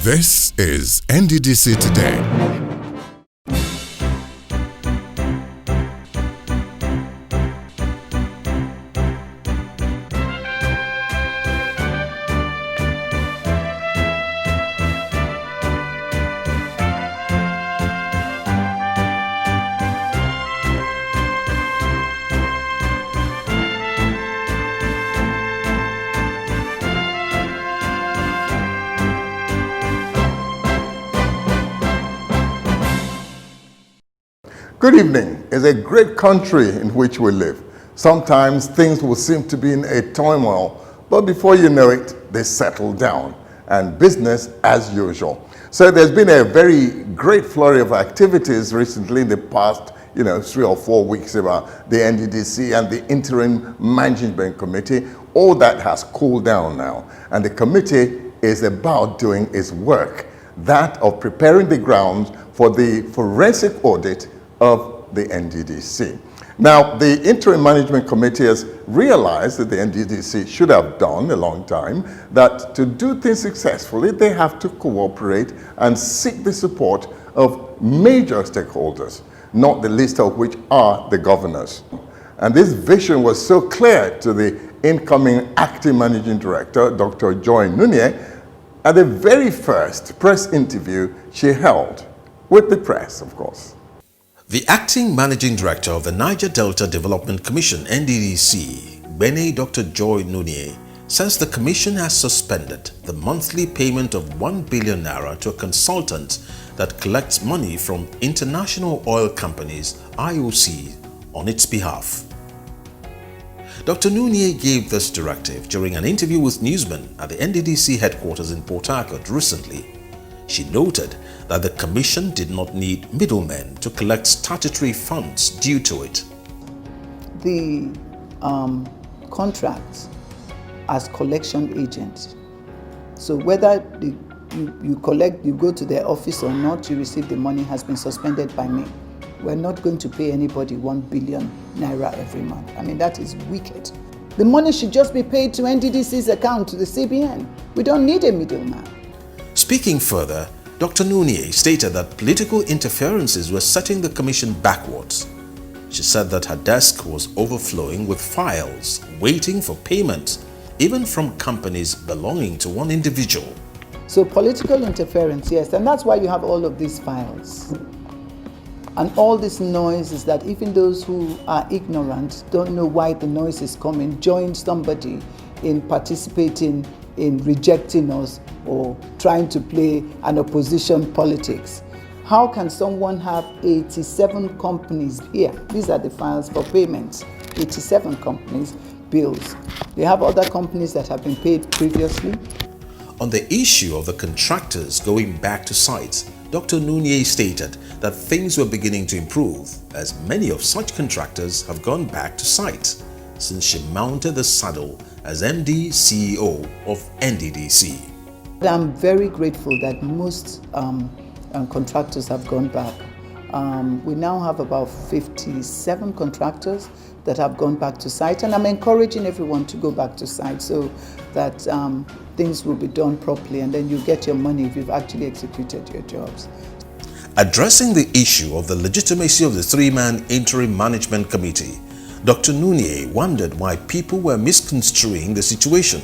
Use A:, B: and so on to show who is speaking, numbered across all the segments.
A: This is NDDC Today.
B: Good evening. It's a great country in which we live. Sometimes things will seem to be in a turmoil, but before you know it, they settle down and business as usual. So there's been a very great flurry of activities recently in the past 3 or 4 weeks about the NDDC and the Interim Management Committee. All that has cooled down now, and the committee is about doing its work, that of preparing the ground for the forensic audit of the NDDC. Now, the Interim Management Committee has realized that the NDDC should have done a long time, that to do things successfully, they have to cooperate and seek the support of major stakeholders, not the least of which are the governors. And this vision was so clear to the incoming Acting Managing Director, Dr. Joy Nunye, at the very first press interview she held with the press, of course.
C: The Acting Managing Director of the Niger Delta Development Commission, NDDC, Bene Dr. Joy Nunye, says the commission has suspended the monthly payment of 1 billion naira to a consultant that collects money from international oil companies, IOC, on its behalf. Dr. Nunye gave this directive during an interview with newsmen at the NDDC headquarters in Port Harcourt recently. She noted that the commission did not need middlemen to collect statutory funds due to it.
D: The contract as collection agent. So whether you collect, you go to their office or not, you receive the money, has been suspended by me. We're not going to pay anybody 1 billion naira every month. I mean, that is wicked. The money should just be paid to NDDC's account, to the CBN. We don't need a middleman.
C: Speaking further, Dr. Nunye stated that political interferences were setting the commission backwards. She said that her desk was overflowing with files waiting for payment, even from companies belonging to one individual.
D: So political interference, yes, and that's why you have all of these files. And all this noise is that even those who are ignorant, don't know why the noise is coming, join somebody in participating in rejecting us or trying to play an opposition politics. How can someone have 87 companies here? These are the files for payments. 87 companies, bills. They have other companies that have been paid previously.
C: On the issue of the contractors going back to sites, Dr. Nunye stated that things were beginning to improve as many of such contractors have gone back to site since she mounted the saddle as MD CEO of NDDC.
D: I'm very grateful that most contractors have gone back. We now have about 57 contractors that have gone back to site, and I'm encouraging everyone to go back to site so that things will be done properly, and then you get your money if you've actually executed your jobs.
C: Addressing the issue of the legitimacy of the three-man Interim Management Committee, Dr. Nunye wondered why people were misconstruing the situation,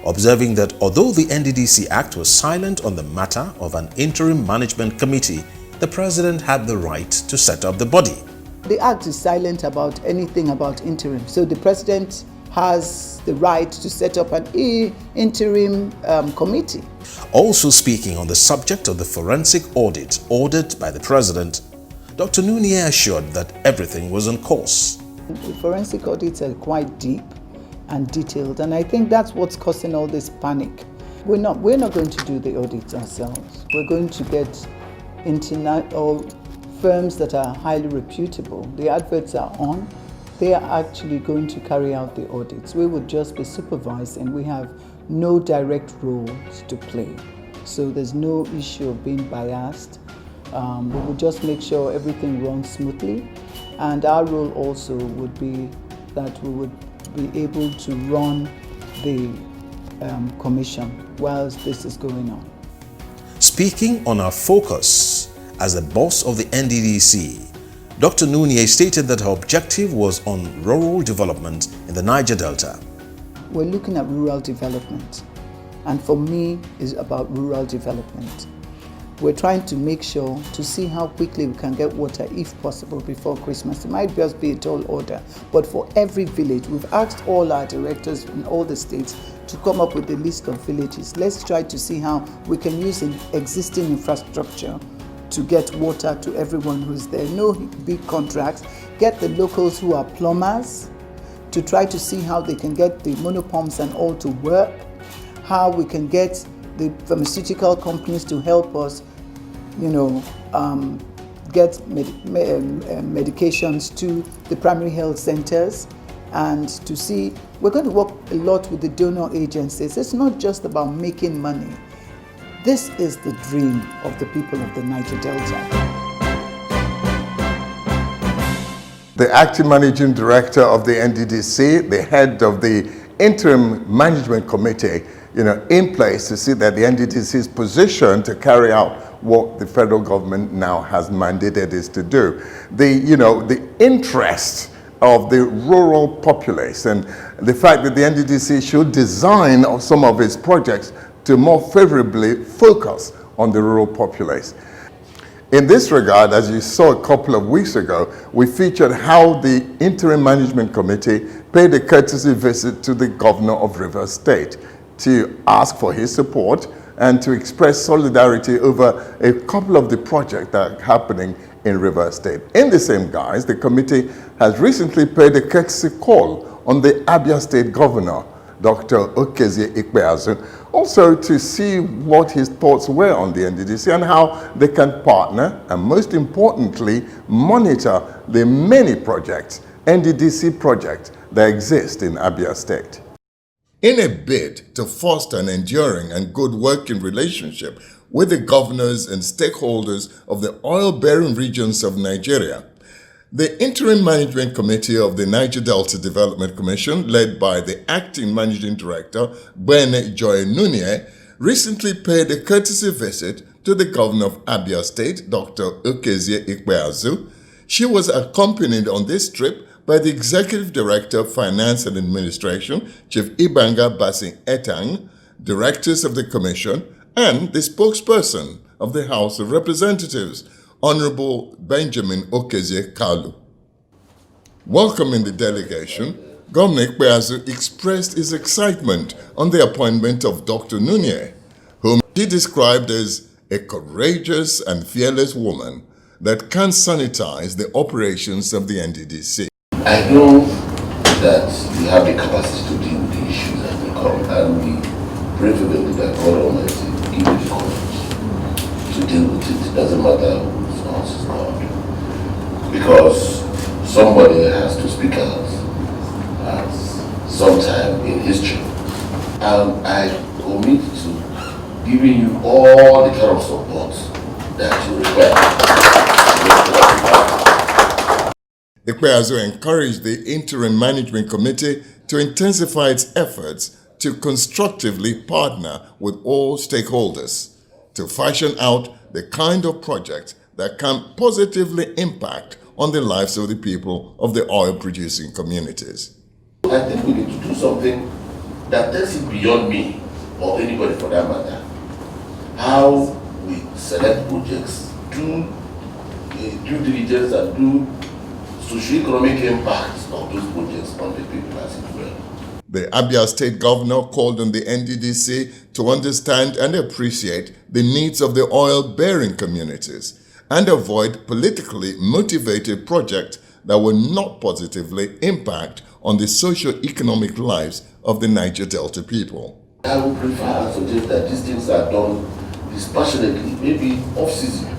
C: observing that although the NDDC Act was silent on the matter of an Interim Management Committee, the President had the right to set up the body.
D: The Act is silent about anything about interim, so the President has the right to set up an interim committee.
C: Also speaking on the subject of the forensic audit ordered by the President, Dr. Nunye assured that everything was on course.
D: The forensic audits are quite deep and detailed, and I think that's what's causing all this panic. We're not going to do the audits ourselves. We're going to get international firms that are highly reputable. The adverts are on. They are actually going to carry out the audits. We would just be supervising. We have no direct roles to play. So there's no issue of being biased. We will just make sure everything runs smoothly. And our role also would be that we would be able to run the commission whilst this is going on.
C: Speaking on our focus as the boss of the NDDC, Dr. Nunye stated that her objective was on rural development in the Niger Delta.
D: We're looking at rural development, and for me, it's about rural development. We're trying to make sure to see how quickly we can get water, if possible, before Christmas. It might just be a tall order, but for every village, we've asked all our directors in all the states to come up with a list of villages. Let's try to see how we can use existing infrastructure to get water to everyone who's there. No big contracts. Get the locals who are plumbers to try to see how they can get the monopumps and all to work, how we can get the pharmaceutical companies to help us, get medications to the primary health centers, and to see, we're going to work a lot with the donor agencies. It's not just about making money. This is the dream of the people of the Niger Delta.
B: The acting managing director of the NDDC, the head of the interim management committee, in place to see that the NDDC is positioned to carry out what the federal government now has mandated it to do. The interest of the rural populace and the fact that the NDDC should design some of its projects to more favorably focus on the rural populace. In this regard, as you saw a couple of weeks ago, we featured how the interim management committee paid a courtesy visit to the governor of Rivers State to ask for his support and to express solidarity over a couple of the projects that are happening in Rivers State. In the same guise, the committee has recently paid a courtesy call on the Abia State Governor, Dr. Oke and Associates, also to see what his thoughts were on the NDDC and how they can partner and, most importantly, monitor the many projects, NDDC projects, that exist in Abia State. In a bid to foster an enduring and good working relationship with the governors and stakeholders of the oil-bearing regions of Nigeria, the Interim Management Committee of the Niger Delta Development Commission, led by the Acting Managing Director, Joy Nunye, recently paid a courtesy visit to the Governor of Abia State, Dr. Okezie Ikpeazu. She was accompanied on this trip by the Executive Director of Finance and Administration, Chief Ibanga Basin Etang, directors of the Commission, and the spokesperson of the House of Representatives, Honorable Benjamin Okezie Kalu. Welcoming the delegation, Governor Ikpeazu expressed his excitement on the appointment of Dr. Nunye, whom he described as a courageous and fearless woman that can sanitize the operations of the NDDC.
E: I know that we have the capacity to deal with the issues that will come, and we pray fervently that God Almighty give you the courage to deal with it. It doesn't matter whose house is God, because somebody has to speak out at some time in history. And I commit to giving you all the kind of support that you require.
B: Ikpeazu encouraged the Interim Management Committee to intensify its efforts to constructively partner with all stakeholders to fashion out the kind of project that can positively impact on the lives of the people of the oil-producing communities.
E: I think we need to do something that takes it beyond me or anybody for that matter. How we select projects, do due diligence and do socio-economic impact of those projects on the people as it were.
B: The Abia State Governor called on the NDDC to understand and appreciate the needs of the oil-bearing communities and avoid politically motivated projects that will not positively impact on the socio-economic lives of the Niger Delta people.
E: I would prefer and suggest that these things are done dispassionately, maybe off-season.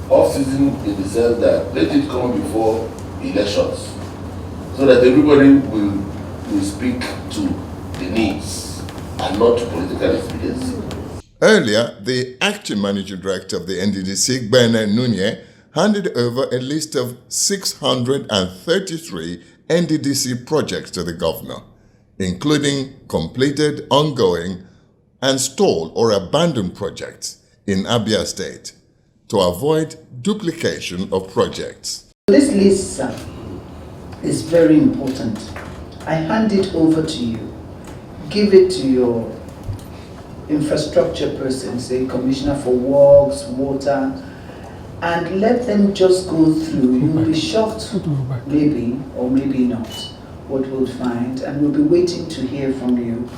E: Off-season in the sense that let it come before elections, so that everybody will speak to the needs and not to political expediency.
B: Earlier, the acting managing director of the NDDC, Nunye, handed over a list of 633 NDDC projects to the governor, including completed, ongoing, and stalled or abandoned projects in Abia State to avoid duplication of projects.
D: This list, sir, is very important. I hand it over to you. Give it to your infrastructure person, say Commissioner for Works, Water, and let them just go through. You'll be shocked, maybe, or maybe not, what we'll find, and we'll be waiting to hear from you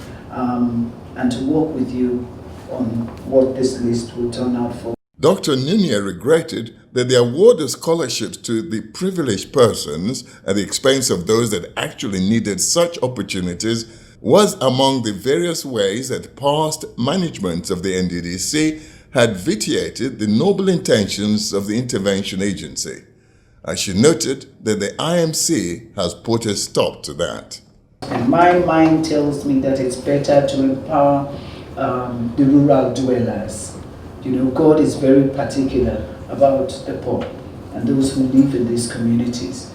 D: and to work with you on what this list will turn out for.
B: Dr. Nunez regretted that the award of scholarships to the privileged persons at the expense of those that actually needed such opportunities was among the various ways that past management of the NDDC had vitiated the noble intentions of the intervention agency. As she noted that the IMC has put a stop to that.
D: And my mind tells me that it's better to empower the rural dwellers. You know, God is very particular about the poor and those who live in these communities.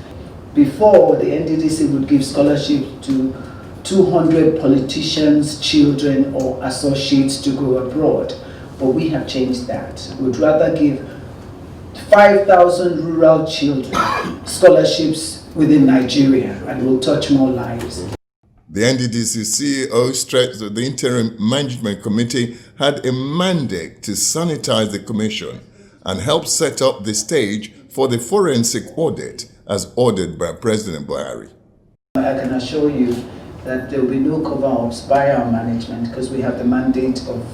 D: Before, the NDDC would give scholarship to 200 politicians, children, or associates to go abroad. But we have changed that. We'd rather give 5,000 rural children scholarships within Nigeria, and we'll touch more lives.
B: The NDDC CEO stressed that the Interim Management Committee had a mandate to sanitize the commission and help set up the stage for the forensic audit as ordered by President Buhari.
D: I can assure you that there will be no cover-ups by our management because we have the mandate of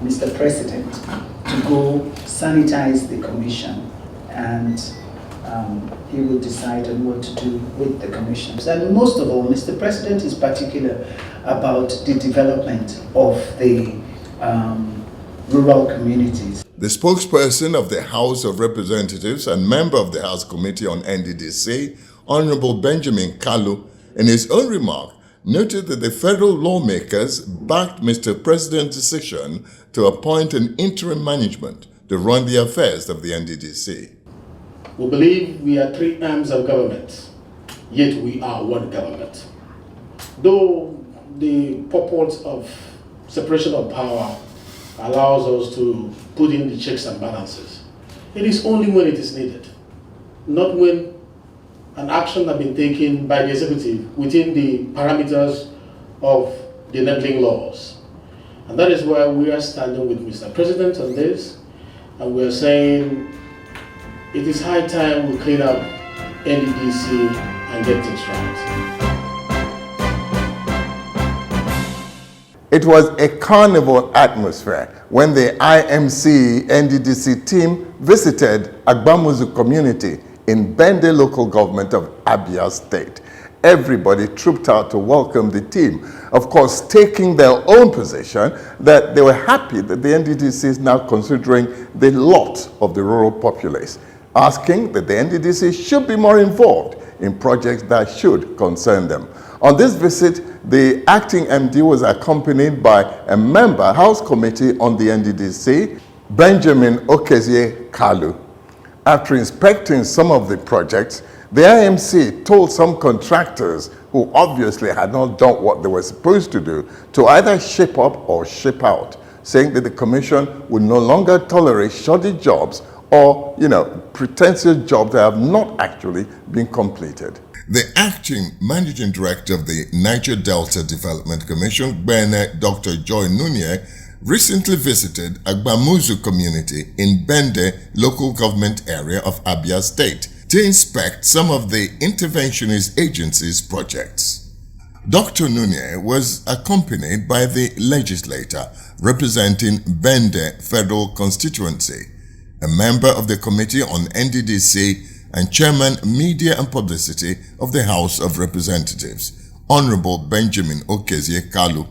D: Mr. President to go sanitize the commission, and he will decide on what to do with the commissions. And most of all, Mr. President is particular about the development of the rural communities.
B: The spokesperson of the House of Representatives and member of the House Committee on NDDC, Honorable Benjamin Kalu, in his own remark, noted that the federal lawmakers backed Mr. President's decision to appoint an interim management to run the affairs of the NDDC.
F: We believe we are three arms of government, yet we are one government. Though the purpose of separation of power allows us to put in the checks and balances, it is only when it is needed, not when an action has been taken by the executive within the parameters of the enabling laws. And that is why we are standing with Mr. President on this, and we are saying it is high time we clean up NDDC and get things right.
B: It was a carnival atmosphere when the IMC NDDC team visited Agbamuzu community in Bende local government of Abia State. Everybody trooped out to welcome the team, of course taking their own position that they were happy that the NDDC is now considering the lot of the rural populace, asking that the NDDC should be more involved in projects that should concern them. On this visit, the acting MD was accompanied by a member, House Committee on the NDDC, Benjamin Oke and Associates. After inspecting some of the projects, the IMC told some contractors who obviously had not done what they were supposed to do to either ship up or ship out, saying that the commission would no longer tolerate shoddy jobs or, pretentious jobs that have not actually been completed. The acting managing director of the Niger Delta Development Commission, Dr. Joy Nunez, recently visited Agbamuzu community in Bende local government area of Abia State to inspect some of the interventionist agency's projects. Dr. Nunez was accompanied by the legislator representing Bende Federal Constituency, a member of the Committee on NDDC and Chairman Media and Publicity of the House of Representatives, Honorable Benjamin Oke and Associates.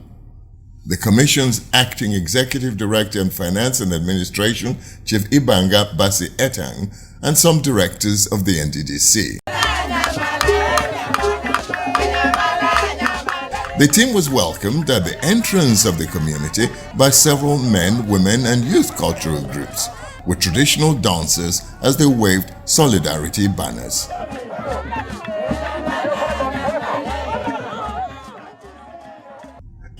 B: The Commission's Acting Executive Director in Finance and Administration, Chief Ibanga Basi Etang, and some directors of the NDDC. The team was welcomed at the entrance of the community by several men, women, and youth cultural groups, with traditional dancers as they waved solidarity banners.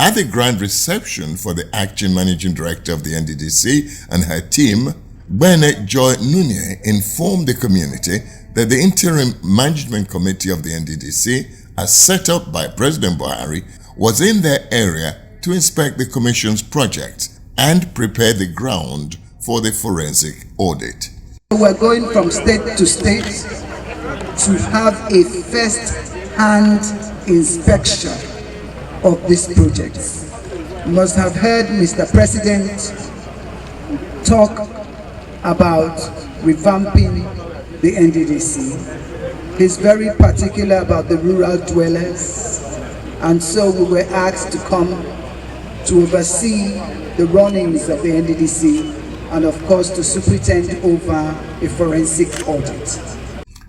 B: At the grand reception for the acting managing director of the NDDC and her team, Bernard Joy Nunye informed the community that the interim management committee of the NDDC, as set up by President Buhari, was in their area to inspect the commission's projects and prepare the ground for the forensic audit.
G: We're going from state to state to have a first-hand inspection of these projects. You must have heard Mr. President talk about revamping the NDDC. He's very particular about the rural dwellers, and so we were asked to come to oversee the runnings of the NDDC and of course to superintend over a forensic audit.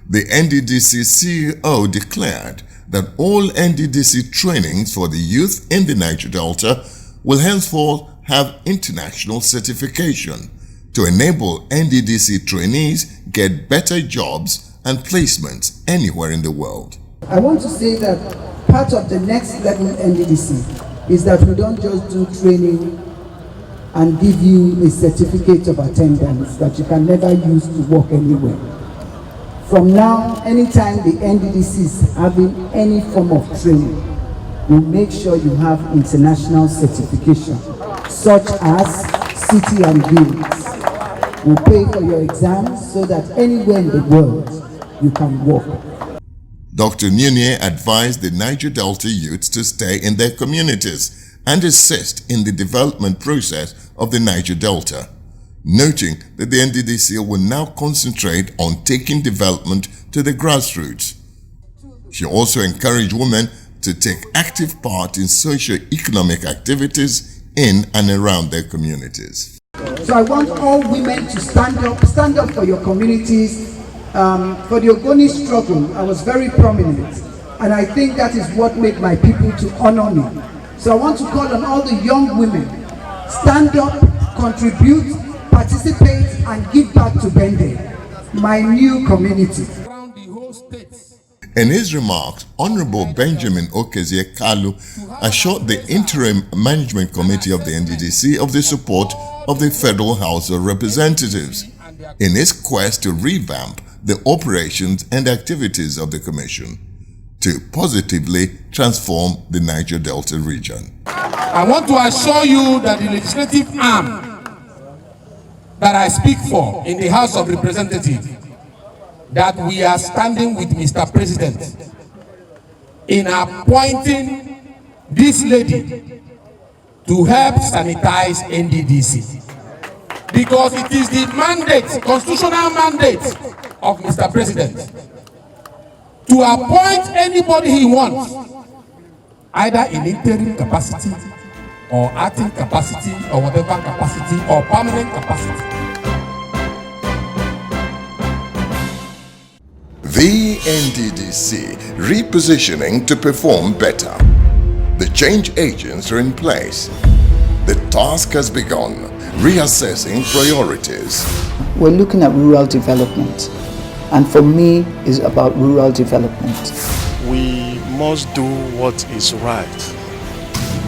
B: The NDDC CEO declared that all NDDC trainings for the youth in the Niger Delta will henceforth have international certification to enable NDDC trainees get better jobs and placements anywhere in the world.
G: I want to say that part of the next level NDDC is that we don't just do training and give you a certificate of attendance that you can never use to work anywhere. From now, anytime the NDDC is having any form of training, we'll make sure you have international certification, such as City and Guilds. We'll pay for your exams so that anywhere in the world you can work.
B: Dr. Nunye advised the Niger Delta youths to stay in their communities and assist in the development process of the Niger Delta, noting that the NDDC will now concentrate on taking development to the grassroots. She also encouraged women to take active part in socio-economic activities in and around their communities.
G: So I want all women to stand up for your communities. For the Ogoni struggle, I was very prominent, and I think that is what made my people to honor me. So I want to call on all the young women, stand up, contribute, participate, and give back to Bende, my new community.
B: In his remarks, Honorable Benjamin Okezie Kalu assured the interim management committee of the NDDC of the support of the Federal House of Representatives in his quest to revamp the operations and activities of the Commission to positively transform the Niger Delta region.
H: I want to assure you that the legislative arm that I speak for in the House of Representatives, that we are standing with Mr. President in appointing this lady to help sanitize NDDC, because it is the mandate, constitutional mandate of Mr. President to appoint anybody he wants, either in interim capacity or acting capacity or whatever capacity or permanent capacity.
B: The NDDC repositioning to perform better. The change agents are in place. The task has begun, reassessing priorities.
D: We're looking at rural development, and for me, it's about rural development.
I: We must do what is right.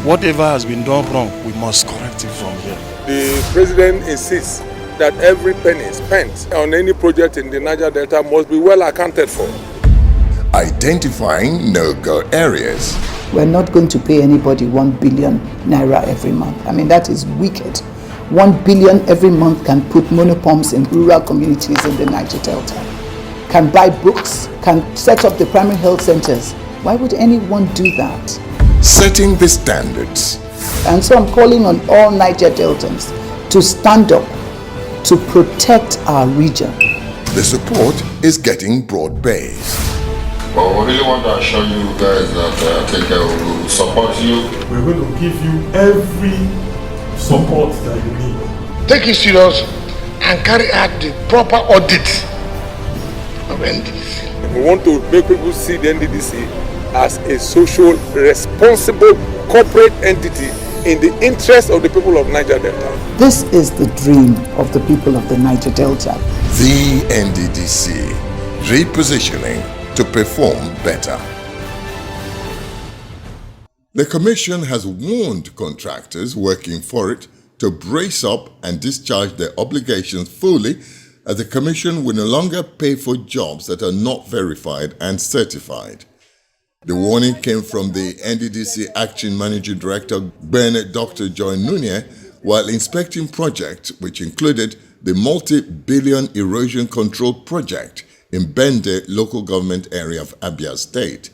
I: Whatever has been done wrong, we must correct it from here.
J: The president insists that every penny spent on any project in the Niger Delta must be well accounted for.
B: Identifying no-go areas.
D: We're not going to pay anybody 1 billion naira every month. I mean, that is wicked. 1 billion every month can put monopomps in rural communities in the Niger Delta, can buy books, can set up the primary health centers. Why would anyone do that?
B: Setting the standards.
D: And so I'm calling on all Niger Deltans to stand up to protect our region.
B: The support is getting broad-based.
E: But we really want to assure you guys that we will support you.
K: We're going to give you every support that you need.
L: Take it serious and carry out the proper audit of NDDC.
J: We want to make people see the NDDC as a social, responsible corporate entity in the interest of the people of Niger Delta.
D: This is the dream of the people of the Niger Delta.
B: The NDDC, repositioning to perform better. The Commission has warned contractors working for it to brace up and discharge their obligations fully, as the Commission will no longer pay for jobs that are not verified and certified. The warning came from the NDDC Acting Managing Director Dr. Joy Nunez while inspecting projects which included the multi-billion erosion control project in Bende local government area of Abia State,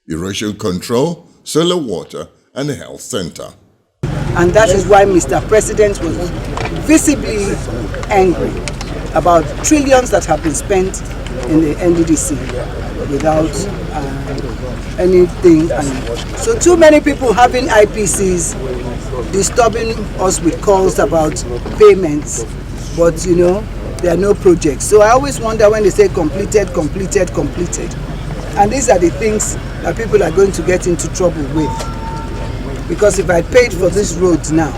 B: erosion control, solar water and a health center.
G: And that is why Mr. President was visibly angry about trillions that have been spent in the NDDC without anything. And so too many people having IPCs disturbing us with calls about payments, but you know, there are no projects. So I always wonder when they say completed, completed, completed. And these are the things that people are going to get into trouble with. Because if I paid for this road now,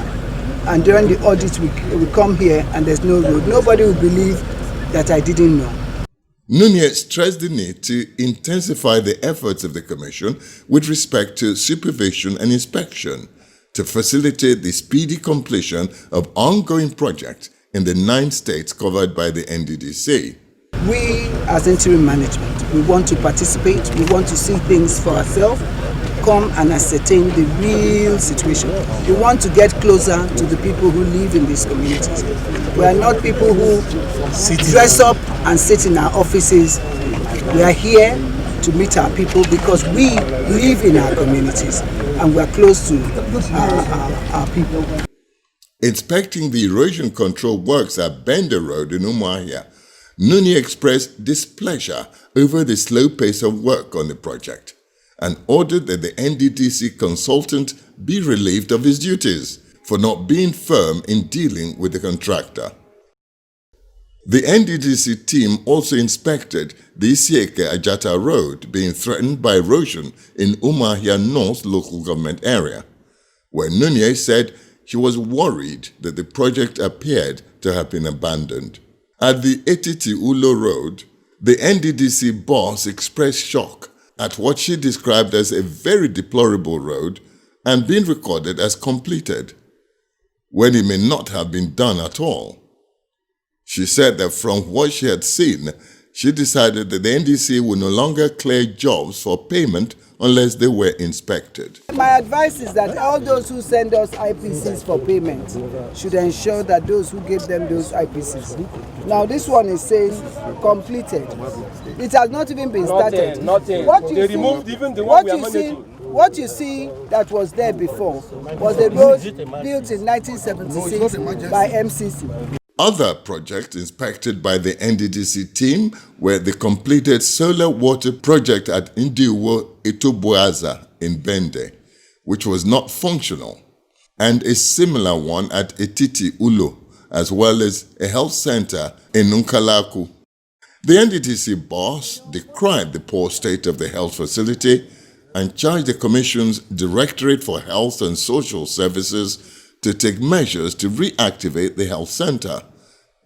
G: and during the audit we come here and there's no road, nobody will believe that I didn't know.
B: Nunez stressed the need to intensify the efforts of the Commission with respect to supervision and inspection to facilitate the speedy completion of ongoing projects in the 9 states covered by the NDDC.
G: We, as interim management, we want to participate, we want to see things for ourselves, come and ascertain the real situation. We want to get closer to the people who live in these communities. We are not people who dress up and sit in our offices. We are here to meet our people because we live in our communities and we are close to our people.
B: Inspecting the erosion control works at Bender Road in Umuahia, Nunez expressed displeasure over the slow pace of work on the project and ordered that the NDDC consultant be relieved of his duties for not being firm in dealing with the contractor. The NDDC team also inspected the Isieke Ajata Road being threatened by erosion in Umuahia North local government area, where Nunez said he was worried that the project appeared to have been abandoned. At the Etiti Ulo Road, the NDDC boss expressed shock at what she described as a very deplorable road and being recorded as completed, when it may not have been done at all. She said that from what she had seen, she decided that the NDC would no longer clear jobs for payment unless they were inspected.
G: My advice is that all those who send us IPCs for payment should ensure that those who give them those IPCs. Now this one is saying completed. It has not even been started.
M: They removed even the one we are managing.
G: What you see that was there before was a road built in 1976 by MCC.
B: Other projects inspected by the NDDC team were the completed solar water project at Indiwo Etoboaza in Bende, which was not functional, and a similar one at Etiti Ulo, as well as a health center in Nunkalaku. The NDDC boss decried the poor state of the health facility and charged the Commission's Directorate for Health and Social Services to take measures to reactivate the health center,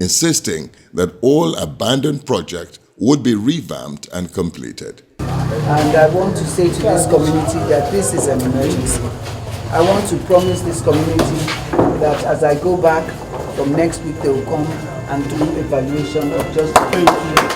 B: insisting that all abandoned projects would be revamped and completed.
G: And I want to say to this community that this is an emergency. I want to promise this community that as I go back from next week, they will come and do evaluation of just 20.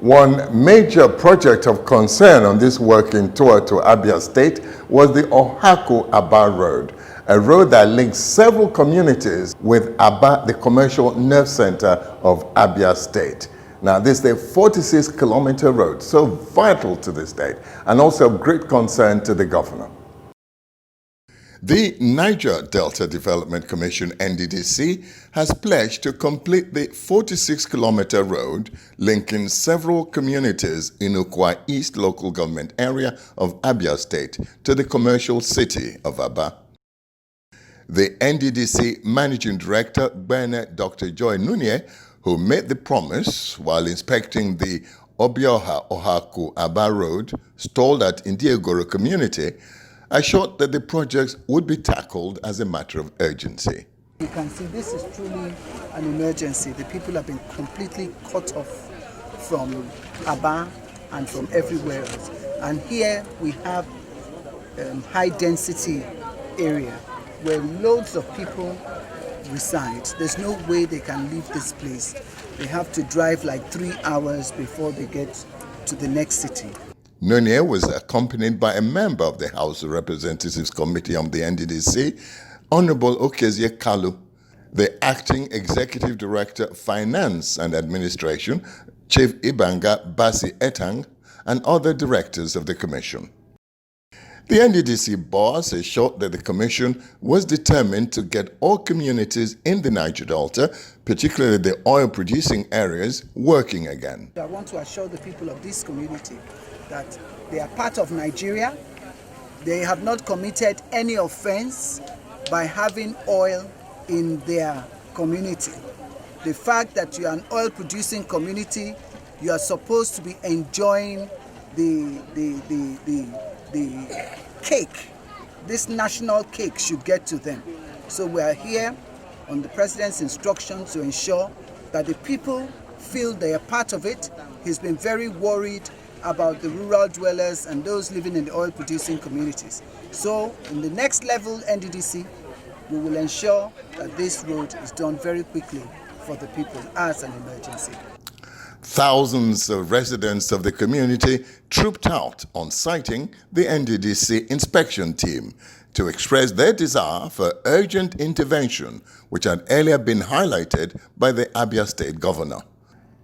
B: One major project of concern on this working tour to Abia State was the Ohaku-Aba Road, a road that links several communities with Aba, the commercial nerve center of Abia State. Now, this is a 46-kilometer road, so vital to the state, and also of great concern to the governor. The Niger Delta Development Commission, NDDC, has pledged to complete the 46-kilometer road linking several communities in Ukwa East local government area of Abia State to the commercial city of Aba. The NDDC Managing Director, Dr. Joy Nunez, who made the promise while inspecting the Obioha Ohaku Aba Road stalled at Indiegoro community, assured that the projects would be tackled as a matter of urgency.
G: You can see this is truly an emergency. The people have been completely cut off from Aba and from everywhere else. And here we have high density area where loads of people reside. There's no way they can leave this place. They have to drive like 3 hours before they get to the next city.
B: Nunez was accompanied by a member of the House of Representatives Committee on the NDDC, Honorable Okezie Kalu, the Acting Executive Director of Finance and Administration, Chief Ibanga Basi Etang, and other directors of the Commission. The NDDC boss assured that the Commission was determined to get all communities in the Niger Delta, particularly the oil-producing areas, working again.
G: I want to assure the people of this community that they are part of Nigeria. They have not committed any offense by having oil in their community. The fact that you are an oil-producing community, you are supposed to be enjoying the cake. This national cake should get to them. So we are here on the President's instruction to ensure that the people feel they are part of it. He's been very worried about the rural dwellers and those living in the oil-producing communities. So in the next level NDDC, we will ensure that this road is done very quickly for the people as an emergency.
B: Thousands of residents of the community trooped out on sighting the NDDC inspection team to express their desire for urgent intervention, which had earlier been highlighted by the Abia State Governor.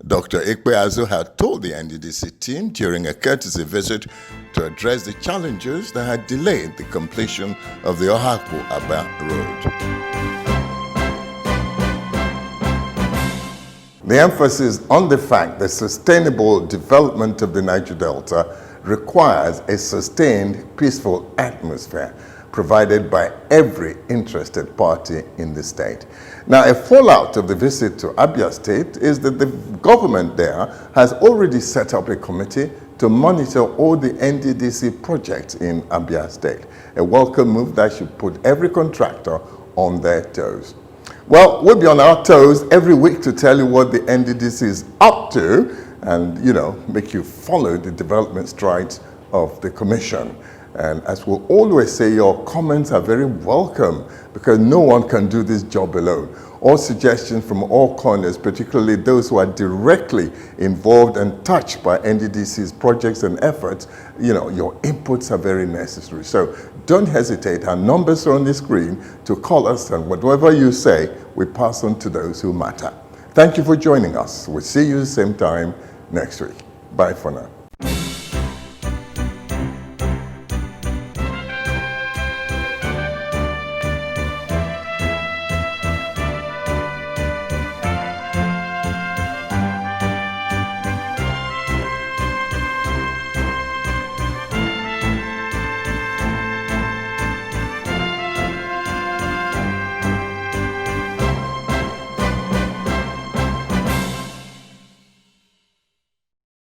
B: Dr. Ikpeazu had told the NDDC team during a courtesy visit to address the challenges that had delayed the completion of the Ohaku-Aba road. The emphasis on the fact that sustainable development of the Niger Delta requires a sustained, peaceful atmosphere provided by every interested party in the state. Now, a fallout of the visit to Abia State is that the government there has already set up a committee to monitor all the NDDC projects in Abia State, a welcome move that should put every contractor on their toes. Well, we'll be on our toes every week to tell you what the NDDC is up to and, make you follow the development strides of the Commission. And as we'll always say, your comments are very welcome because no one can do this job alone. All suggestions from all corners, particularly those who are directly involved and touched by NDDC's projects and efforts, your inputs are very necessary. So don't hesitate. Our numbers are on the screen to call us, and whatever you say, we pass on to those who matter. Thank you for joining us. We'll see you the same time next week. Bye for now.